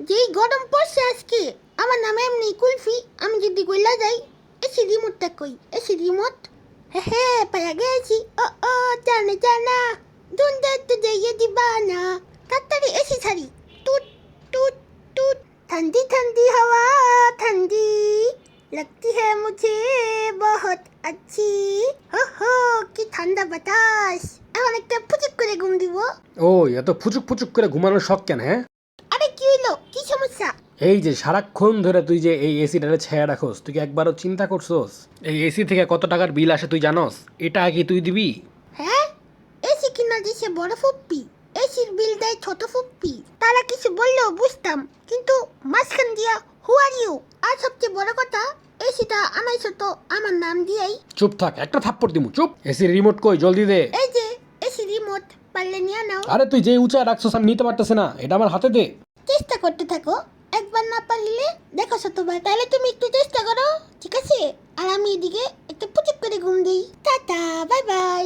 যেই গরম পড়ছে আজকে, আমার নাম এমনি কুলফি। আমি যদি কইলা যাই এসি রিমোটটা কই, এসি রিমোট। হে পায়া গেছি। ও জানা জানা দুন্দে তো যাইয়ে দিবানা। তাড়াতাড়ি এসি ছাড়ি। টুট টুট টুট। ठंडी ठंडी हवा ठंडी लगती है मुझे बहुत अच्छी। हो কি ঠান্ডা বাতাস। এখন একটা ফুচুক করে ঘুম দিব। ও এত ফুচুক ফুচুক করে ঘুমানোর শখ কেন? হ্যাঁ, আরে কি হইলো, কি সমস্যা? এই যে সারাক্ষণ ধরে তুই যে এই এসিটারে ছায়া রাখোস, তুই কি একবারও চিন্তা করছোস এই এসি থেকে কত টাকার বিল আসে তুই জানোস? এটা কি তুই দিবি? হ্যাঁ, এসি কিনা দিছে বড় ফুপ্পি, এসির বিল দেয় ছোট ফুপ্পি। তারা কিছু বললেও বুঝতাম, কিন্তু মাঝখান দিয়া হু আর ইউ। আর সবচেয়ে বড় কথা, এসিটা আনাইছো তো আমার নাম দিয়েই। চুপ থাক, একটা থাপ্পড় দিমু। চুপ। এসির রিমোট কই, জলদি দে। এই যে এসি রিমোট, পারলে নিয়ে নাও। আরে তুই যে উঁচা রাখছস আমি নিতে পারতেছি না, এটা আমার হাতে দে। চেষ্টা করতে থাকো, একবার না পারলে দেখো শতবার। তাহলে তুমি একটু চেষ্টা করো, ঠিক আছে? আর আমি এদিকে একটু পুচুক করে ঘুম দিই। Tata, bye bye.